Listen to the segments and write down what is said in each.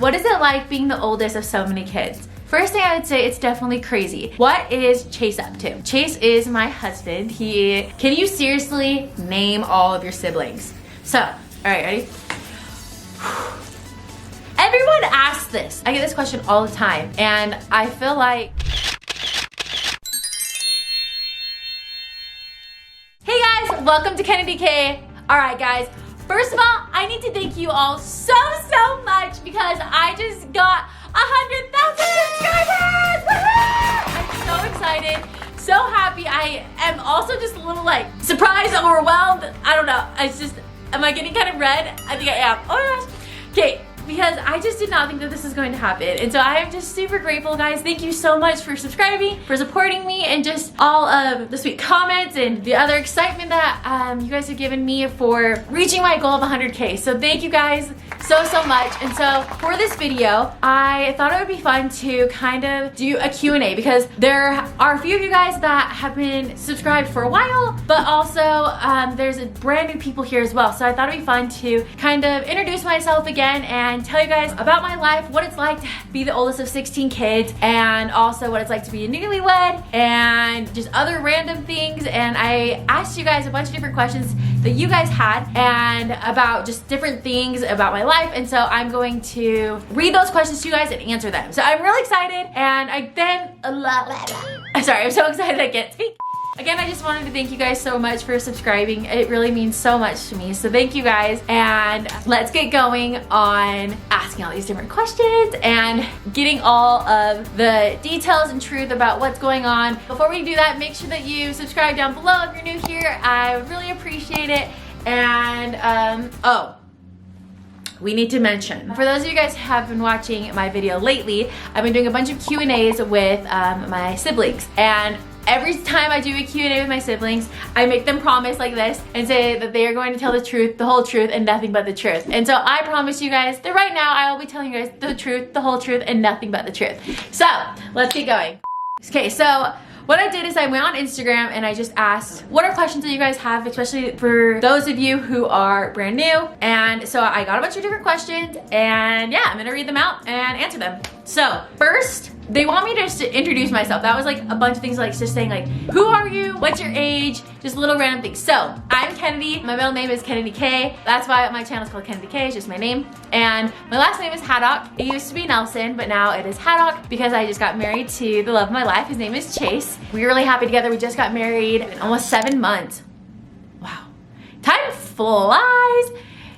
What is it like being the oldest of so many kids? First thing I would say, it's definitely crazy. What is Chase up to? Chase is my husband. Can you seriously name all of your siblings? So, all right, ready? Everyone asks this. I get this question all the time, and I feel like, hey guys, welcome to KennaDee Kay. All right, guys. First of all, I need to thank you all so much because I just got 100,000 subscribers! Woohoo! I'm so excited, so happy. I am also just a little like surprised, overwhelmed. I don't know. It's just, am I getting kind of red? I think I am. Oh my gosh. Okay. Because I just did not think that this was going to happen. And so I am just super grateful, guys. Thank you so much for subscribing, for supporting me, and just all of the sweet comments and the other excitement that you guys have given me for reaching my goal of 100K. So thank you guys so much. And so for this video, I thought it would be fun to kind of do a Q&A because there are a few of you guys that have been subscribed for a while, but also there's brand new people here as well. So I thought it'd be fun to kind of introduce myself again and tell you guys about my life, what it's like to be the oldest of 16 kids, and also what it's like to be a newlywed, and just other random things. And I asked you guys a bunch of different questions that you guys had and about just different things about my life, and so I'm going to read those questions to you guys and answer them. So I'm really excited, and I'm sorry, I'm so excited I can't speak. Again, I just wanted to thank you guys so much for subscribing. It really means so much to me. So thank you guys, and let's get going on asking all these different questions and getting all of the details and truth about what's going on. Before we do that, make sure that you subscribe down below if you're new here. I would really appreciate it. And we need to mention, for those of you guys who have been watching my video lately, I've been doing a bunch of Q&As with my siblings, and every time I do a Q&A with my siblings, I make them promise like this and say that they are going to tell the truth, the whole truth, and nothing but the truth. And so I promise you guys that right now I will be telling you guys the truth, the whole truth, and nothing but the truth. So let's get going. Okay, so what I did is I went on Instagram and I just asked, what are questions that you guys have, especially for those of you who are brand new? And so I got a bunch of different questions, and yeah, I'm gonna read them out and answer them. So first, they want me to just introduce myself. That was like a bunch of things, like just saying like, who are you? What's your age? Just little random things. So I'm KennaDee. My middle name is KennaDee Kay. That's why my channel is called KennaDee Kay. It's just my name. And my last name is Haddock. It used to be Nelson, but now it is Haddock because I just got married to the love of my life. His name is Chase. We were really happy together. We just got married in almost 7 months. Wow. Time flies.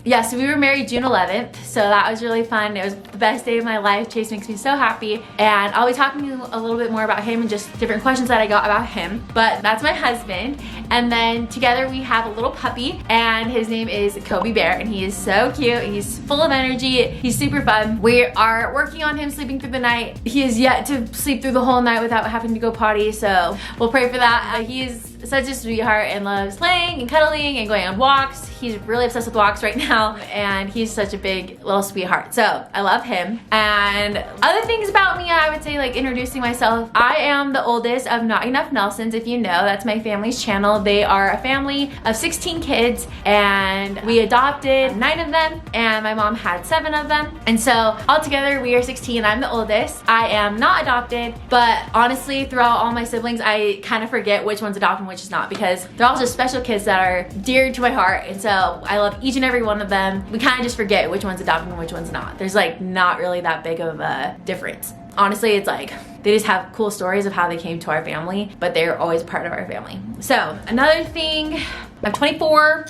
Yeah, so we were married June 11th, so that was really fun. It was the best day of my life. Chase makes me so happy, and I'll be talking to you a little bit more about him and just different questions that I got about him. But that's my husband, and then together we have a little puppy, and his name is Kobe Bear, and he is so cute. He's full of energy. He's super fun. We are working on him sleeping through the night. He has yet to sleep through the whole night without having to go potty, so we'll pray for that. He's such a sweetheart and loves playing and cuddling and going on walks. He's really obsessed with walks right now, and he's such a big little sweetheart. So I love him. And other things about me, I would say, like introducing myself. I am the oldest of Not Enough Nelsons. If you know, that's my family's channel. They are a family of 16 kids, and we adopted 9 of them, and my mom had 7 of them. And so altogether we are 16. I'm the oldest. I am not adopted, but honestly, throughout all my siblings, I kind of forget which one's adopted and which is not, because they're all just special kids that are dear to my heart. And so I love each and every one of them. We kind of just forget which one's adopted and which one's not. There's like not really that big of a difference. Honestly, it's like they just have cool stories of how they came to our family, but they're always part of our family. So another thing, I'm 24,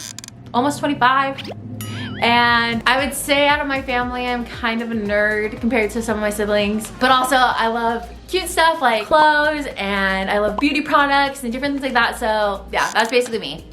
almost 25. And I would say out of my family, I'm kind of a nerd compared to some of my siblings, but also I love cute stuff like clothes, and I love beauty products and different things like that. So yeah, that's basically me.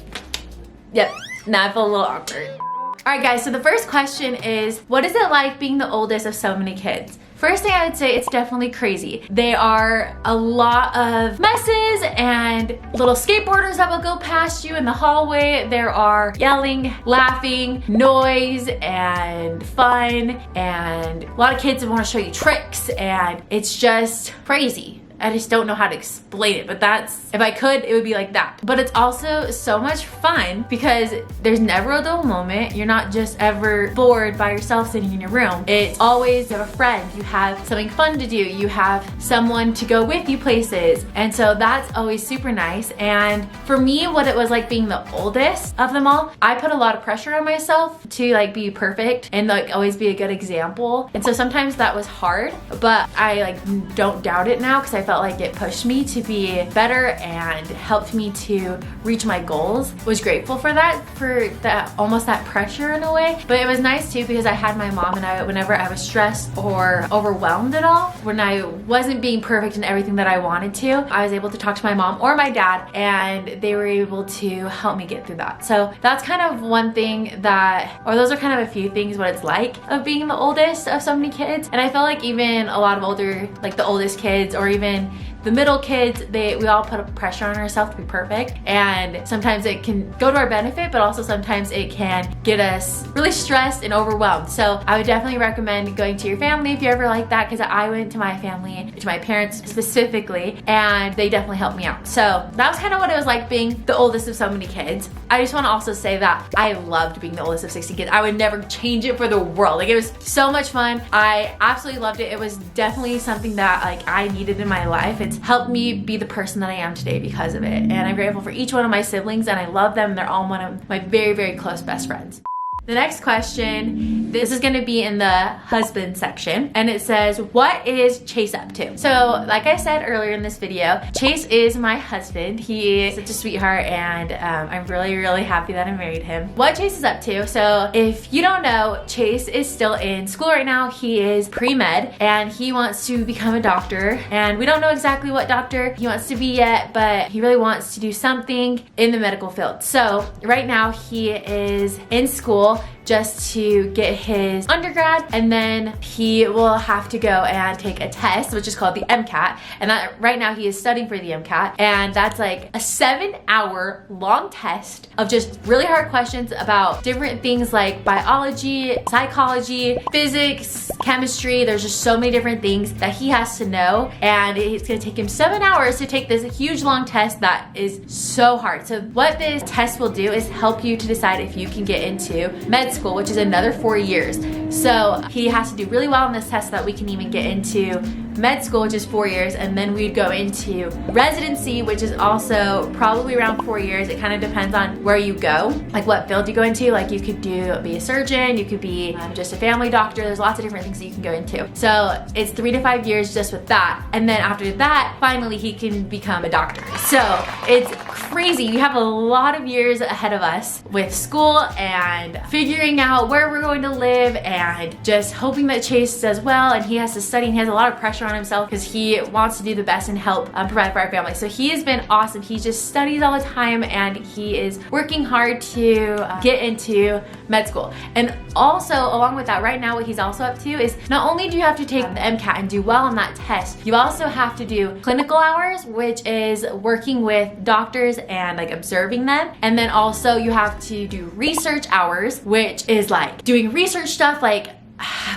Yep, now I feel a little awkward. All right guys, so the first question is, what is it like being the oldest of so many kids? First thing I would say, it's definitely crazy. They are a lot of messes and little skateboarders that will go past you in the hallway. There are yelling, laughing, noise, and fun, and a lot of kids that want to show you tricks, and it's just crazy. I just don't know how to explain it, but that's, if I could, it would be like that. But it's also so much fun because there's never a dull moment. You're not just ever bored by yourself sitting in your room. It's always, you have a friend, you have something fun to do, you have someone to go with you places. And so that's always super nice. And for me, what it was like being the oldest of them all, I put a lot of pressure on myself to like be perfect and like always be a good example. And so sometimes that was hard, but I like don't doubt it now because I felt like it pushed me to be better and helped me to reach my goals. Was grateful for that almost that pressure in a way. But it was nice too because I had my mom, and whenever I was stressed or overwhelmed at all, when I wasn't being perfect in everything that I wanted to, I was able to talk to my mom or my dad, and they were able to help me get through that. So that's kind of one thing that, or those are kind of a few things what it's like of being the oldest of so many kids. And I feel like even a lot of older, like the oldest kids or even the middle kids, we all put a pressure on ourselves to be perfect, and sometimes it can go to our benefit, but also sometimes it can get us really stressed and overwhelmed. So I would definitely recommend going to your family if you're ever like that, because I went to my family, to my parents specifically, and they definitely helped me out. So that was kind of what it was like being the oldest of so many kids. I just want to also say that I loved being the oldest of 60 kids. I would never change it for the world. Like, it was so much fun. I absolutely loved it. It was definitely something that like I needed in my life. It's helped me be the person that I am today because of it. And I'm grateful for each one of my siblings, and I love them. They're all one of my very, very close best friends. The next question, this is going to be in the husband section, and it says, what is Chase up to? So like I said earlier in this video, Chase is my husband. He is such a sweetheart, and I'm really, really happy that I married him. What Chase is up to, so if you don't know, Chase is still in school right now. He is pre-med, and he wants to become a doctor, and we don't know exactly what doctor he wants to be yet, but he really wants to do something in the medical field. So right now he is in school just to get his undergrad, and then he will have to go and take a test which is called the MCAT, and that right now he is studying for the MCAT, and that's like a 7-hour long test of just really hard questions about different things like biology, psychology, physics, chemistry. There's just so many different things that he has to know, and it's gonna take him 7 hours to take this huge long test that is so hard. So what this test will do is help you to decide if you can get into med school, which is another 4 years. So he has to do really well on this test so that we can even get into med school, which is 4 years, and then we'd go into residency, which is also probably around 4 years. It kind of depends on where you go, like what field you go into. Like, you could be a surgeon, you could be just a family doctor. There's lots of different things that you can go into. So it's 3 to 5 years just with that, and then after that, finally he can become a doctor. So it's crazy. We have a lot of years ahead of us with school and figuring out where we're going to live, and just hoping that Chase does well, and he has to study, and he has a lot of pressure on himself because he wants to do the best and help provide for our family. So he has been awesome. He just studies all the time, and he is working hard to get into med school. And also, along with that, right now what he's also up to is not only do you have to take the MCAT and do well on that test, you also have to do clinical hours, which is working with doctors and like observing them. And then also you have to do research hours, which is like doing research stuff. Like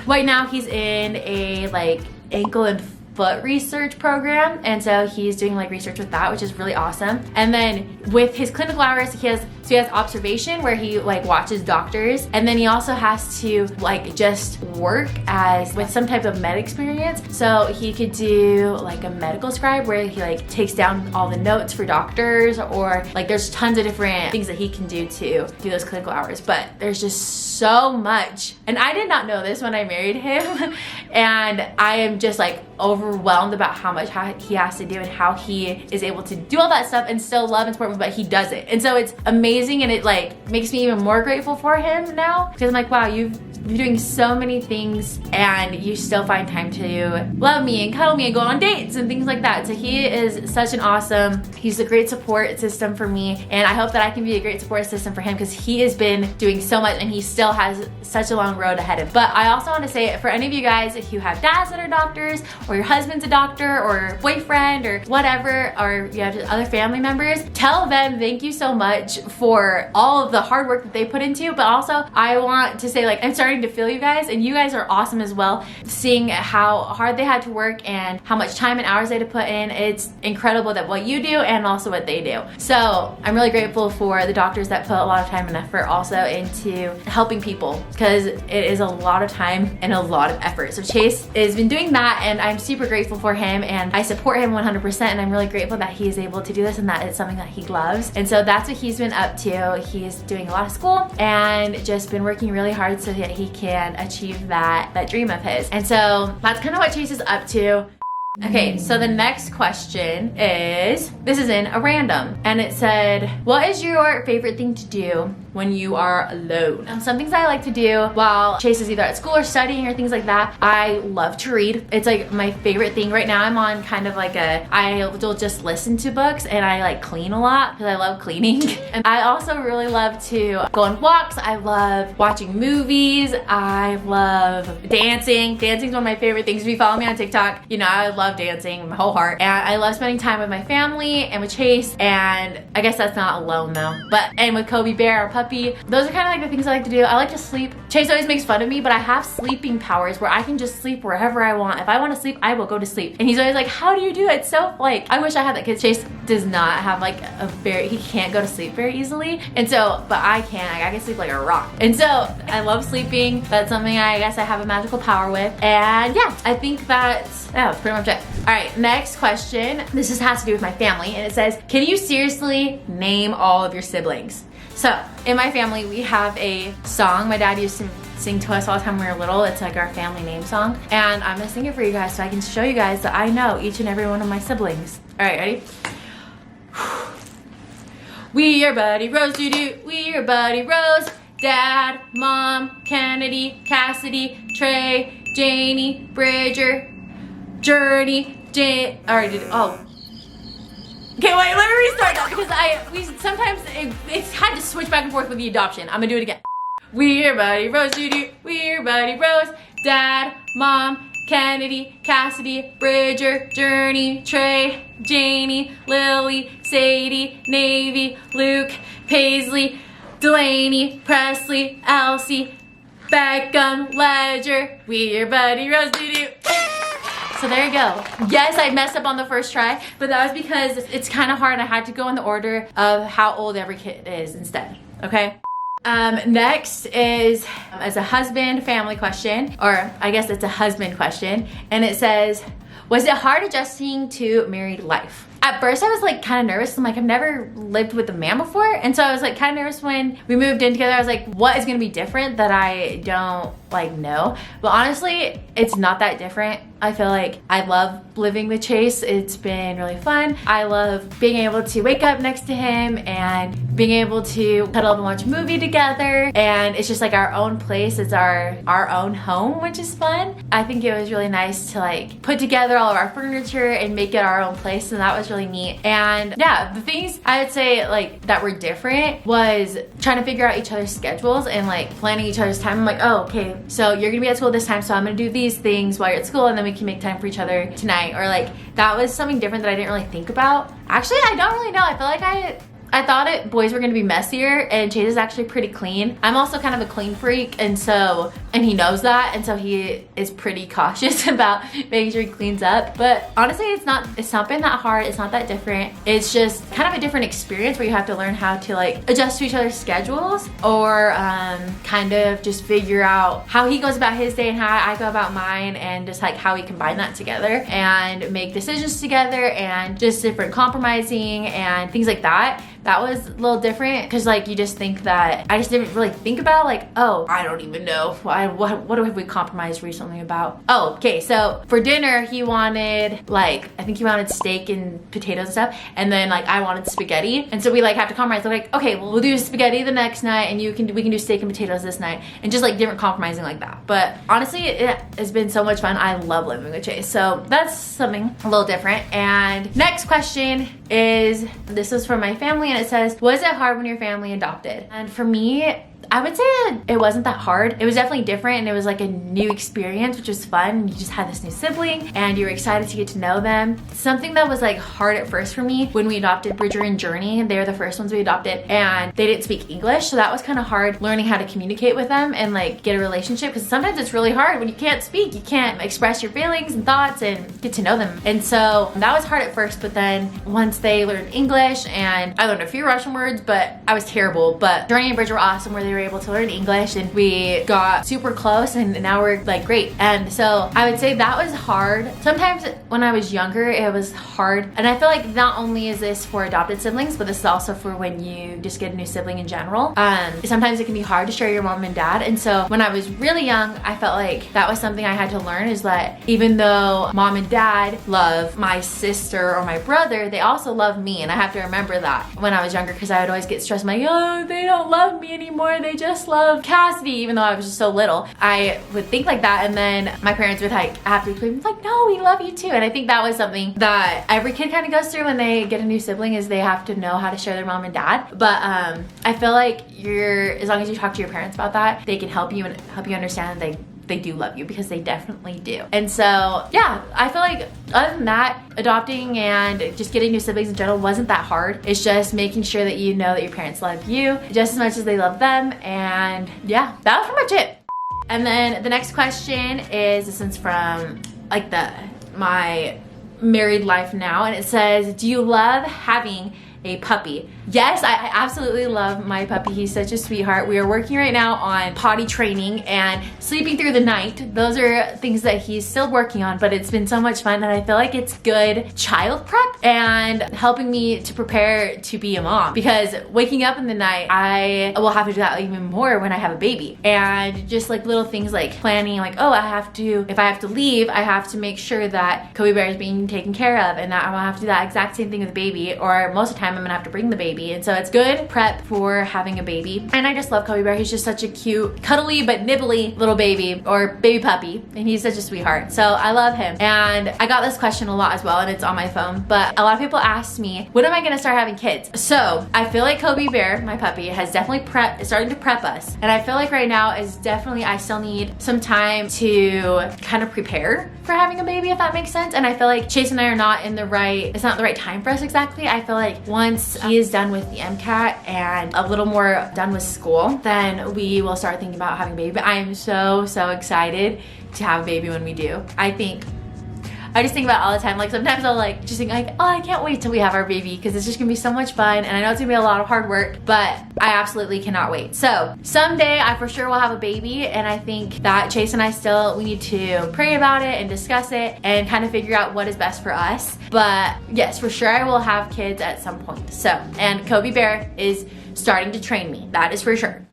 right now he's in a like ankle and foot research program, and so he's doing like research with that, which is really awesome. And then with his clinical hours, he has observation where he like watches doctors, and then he also has to like just work as with some type of med experience. So he could do like a medical scribe where he like takes down all the notes for doctors, or like there's tons of different things that he can do to do those clinical hours. But there's just so much, and I did not know this when I married him and I am just like overwhelmed about how much he has to do and how he is able to do all that stuff and still love and support me, but he does it. And so it's amazing, and it like makes me even more grateful for him now, because I'm like, wow, you're doing so many things and you still find time to love me and cuddle me and go on dates and things like that. So he is such an awesome, he's a great support system for me, and I hope that I can be a great support system for him, because he has been doing so much and he still has such a long road ahead of him. But I also want to say, for any of you guys who have dads that are doctors, or your husband's a doctor, or boyfriend, or whatever, or you have other family members, tell them thank you so much for for all of the hard work that they put into, but also I want to say, like, I'm starting to feel you guys, and you guys are awesome as well. Seeing how hard they had to work and how much time and hours they had to put in, it's incredible that what you do and also what they do. So I'm really grateful for the doctors that put a lot of time and effort also into helping people, because it is a lot of time and a lot of effort. So Chase has been doing that, and I'm super grateful for him, and I support him 100%, and I'm really grateful that he is able to do this and that it's something that he loves. And so that's what he's been up to. He's doing a lot of school and just been working really hard so that he can achieve that dream of his. And so that's kind of what Chase is up to. Okay, so the next question is, this is in a random, and it said, what is your favorite thing to do when you are alone? Some things I like to do while Chase is either at school or studying or things like that. I love to read. It's like my favorite thing. Right now I'm on kind of like I will just listen to books, and I like clean a lot because I love cleaning. And I also really love to go on walks. I love watching movies. I love dancing. Dancing is one of my favorite things. If you follow me on TikTok, you know I love dancing with my whole heart, and I love spending time with my family and with Chase, and I guess that's not alone though, and with Kobe Bear, our puppy. Those are kind of like the things I like to do. I like to sleep. Chase always makes fun of me, but I have sleeping powers where I can just sleep wherever I want. If I want to sleep, I will go to sleep, and he's always like, how do you do it? It's so, like, I wish I had that, because Chase does not have like he can't go to sleep very easily, and so, but I can. I can sleep like a rock, and so I love sleeping. That's something I guess I have a magical power with, and yeah, I think that's pretty much it. All right, next question. This has to do with my family, and it says, can you seriously name all of your siblings? So in my family, we have a song my dad used to sing to us all the time when we were little. It's like our family name song, and I'm gonna sing it for you guys so I can show you guys that I know each and every one of my siblings. All right, ready? We are Buddy Rose, doo-doo. We are Buddy Rose. Dad, Mom, KennaDee, Cassidy, Trey, Janie, Bridger, Journey, okay, wait, let me restart that, because we sometimes it's had to switch back and forth with the adoption. I'm gonna do it again. We're Buddy Rose, doo-doo. We're Buddy Rose. Dad, Mom, KennaDee, Cassidy, Bridger, Journey, Trey, Janie, Lily, Sadie, Navy, Luke, Paisley, Delaney, Presley, Elsie, Beckham, Ledger. We're Buddy Rose, doo-doo. So there you go. Yes, I messed up on the first try, but that was because it's kind of hard. I had to go in the order of how old every kid is instead, okay? Next is as a husband family question, or I guess it's a husband question, and it says, was it hard adjusting to married life? At first I was like kind of nervous. I'm like, I've never lived with a man before, and so I was like kind of nervous when we moved in together. I was like, what is gonna be different that I don't like know? But honestly, it's not that different. I feel like I love living with Chase. It's been really fun. I love being able to wake up next to him and being able to cuddle up and watch a movie together, and it's just like our own place. It's our own home, which is fun. I think it was really nice to like put together all of our furniture and make it our own place, and that was really neat. And yeah, the things I would say like that were different was trying to figure out each other's schedules and like planning each other's time. I'm like, oh, okay, so you're gonna be at school this time, so I'm gonna do these things while you're at school, and then we can make time for each other tonight. Or like that was something different that I didn't really think about. Actually, I don't really know. I feel like I thought boys were gonna be messier, and Chase is actually pretty clean. I'm also kind of a clean freak, and he knows that, and so he is pretty cautious about making sure he cleans up. But honestly, it's not been that hard. It's not that different. It's just kind of a different experience where you have to learn how to like adjust to each other's schedules, or kind of just figure out how he goes about his day and how I go about mine, and just like how we combine that together and make decisions together, and just different compromising and things like that. That was a little different, because like you just think that I just didn't really think about like, oh, I don't even know what have we compromised recently about. Oh, okay, so for dinner he wanted like, I think he wanted steak and potatoes and stuff, and then like I wanted spaghetti, and so we like have to compromise. We're like, okay, well, we'll do spaghetti the next night, and we can do steak and potatoes this night, and just like different compromising like that. But honestly, it has been so much fun. I love living with Chase, so that's something a little different. And next question is, this was from my family, and it says, was it hard when your family adopted? And for me, I would say that it wasn't that hard. It was definitely different, and it was like a new experience, which was fun. You just had this new sibling and you were excited to get to know them. Something that was like hard at first for me when we adopted Bridger and Journey, they were the first ones we adopted, and they didn't speak English, so that was kind of hard learning how to communicate with them and like get a relationship, because sometimes it's really hard when you can't speak. You can't express your feelings and thoughts and get to know them. And so that was hard at first, but then once they learned English, and I learned a few Russian words, but I was terrible. But Journey and Bridger were awesome where they were able to learn English, and we got super close, and now we're like great. And so I would say that was hard. Sometimes when I was younger, it was hard. And I feel like not only is this for adopted siblings, but this is also for when you just get a new sibling in general. Sometimes it can be hard to share your mom and dad. And so when I was really young, I felt like that was something I had to learn, is that even though mom and dad love my sister or my brother, they also love me. And I have to remember that when I was younger, because I would always get stressed, like, oh, they don't love me anymore. They just love Cassidy, even though I was just so little. I would think like that, and then my parents would like have to be like, no, we love you too. And I think that was something that every kid kind of goes through when they get a new sibling, is they have to know how to share their mom and dad. But I feel like as long as you talk to your parents about that, they can help you and help you understand that they do love you, because they definitely do. And so yeah, I feel like other than that, adopting and just getting new siblings in general wasn't that hard. It's just making sure that you know that your parents love you just as much as they love them. And yeah, that was pretty much it. And then the next question is, this one's from like my married life now, and it says, do you love having a puppy? Yes, I absolutely love my puppy. He's such a sweetheart. We are working right now on potty training and sleeping through the night. Those are things that he's still working on, but it's been so much fun, and I feel like it's good child prep and helping me to prepare to be a mom, because waking up in the night, I will have to do that even more when I have a baby. And just like little things like planning, like, oh, if I have to leave, I have to make sure that Kobe Bear is being taken care of, and that I will have to do that exact same thing with the baby, or most of the time I'm gonna have to bring the baby. And so it's good prep for having a baby. And I just love Kobe Bear. He's just such a cute, cuddly but nibbly little baby, or baby puppy, and he's such a sweetheart. So I love him. And I got this question a lot as well, and it's on my phone, but a lot of people asked me, when am I gonna start having kids? So I feel like Kobe Bear, my puppy, has definitely starting to prep us. And I feel like right now is definitely, I still need some time to kind of prepare for having a baby, if that makes sense. And I feel like Chase and I are not in it's not the right time for us exactly. I feel like once he is done with the MCAT and a little more done with school, then we will start thinking about having a baby. But I am so excited to have a baby when we do. I just think about it all the time. Like sometimes I'll like just think like, oh, I can't wait till we have our baby, because it's just gonna be so much fun, and I know it's gonna be a lot of hard work, but I absolutely cannot wait. So someday I for sure will have a baby, and I think that Chase and I we need to pray about it and discuss it and kind of figure out what is best for us. But yes, for sure I will have kids at some point. So, and Kobe Bear is starting to train me, that is for sure.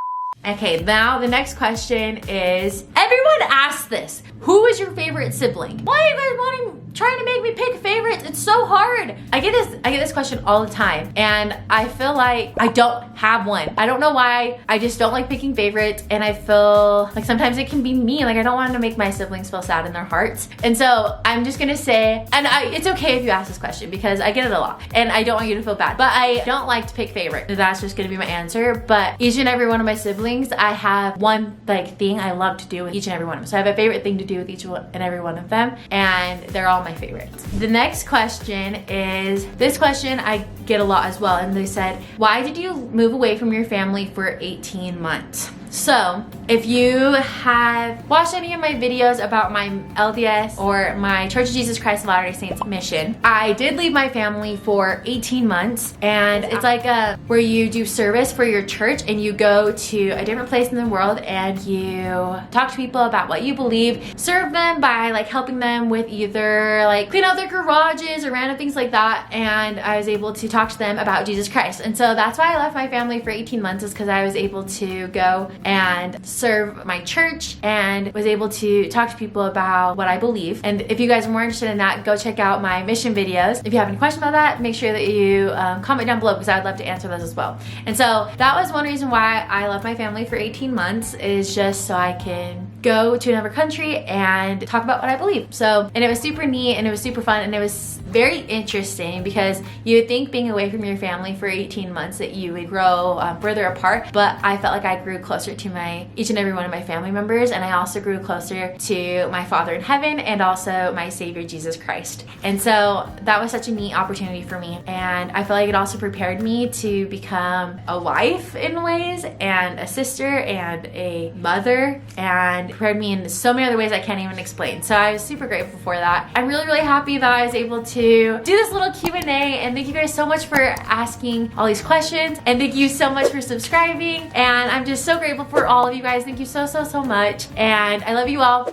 Okay, now the next question is, everyone asks this, who is your favorite sibling? Why are you guys trying to make me pick favorites? It's so hard. I get this question all the time, and I feel like I don't have one. I don't know why. I just don't like picking favorites, and I feel like sometimes it can be mean. Like I don't want to make my siblings feel sad in their hearts. And so I'm just gonna say, and it's okay if you ask this question, because I get it a lot, and I don't want you to feel bad, but I don't like to pick favorite. That's just gonna be my answer. But each and every one of my siblings, I have one like thing I love to do with each and every one of them. So I have a favorite thing to do with each and every one of them, and they're all my favorites. The next question is, this question I get a lot as well, and they said, why did you move away from your family for 18 months? So if you have watched any of my videos about my LDS or my Church of Jesus Christ of Latter-day Saints mission, I did leave my family for 18 months, and it's like where you do service for your church, and you go to a different place in the world and you talk to people about what you believe, serve them by like helping them with either like clean out their garages or random things like that. And I was able to talk to them about Jesus Christ. And so that's why I left my family for 18 months, is because I was able to go and serve my church and was able to talk to people about what I believe. And if you guys are more interested in that, go check out my mission videos. If you have any questions about that, make sure that you comment down below, because I would love to answer those as well. And so that was one reason why I left my family for 18 months, is just so I can go to another country and talk about what I believe. So, and it was super neat and it was super fun and it was very interesting because you would think being away from your family for 18 months that you would grow further apart, but I felt like I grew closer to each and every one of my family members, and I also grew closer to my Father in heaven and also my Savior Jesus Christ. And so that was such a neat opportunity for me, and I feel like it also prepared me to become a wife in ways, and a sister, and a mother, and prepared me in so many other ways I can't even explain. So I was super grateful for that. I'm really, really happy that I was able to do this little Q&A, and thank you guys so much for asking all these questions, and thank you so much for subscribing, and I'm just so grateful for all of you guys. Thank you so, so, so much, and I love you all.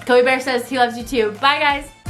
Kobe Bear says he loves you too. Bye, guys.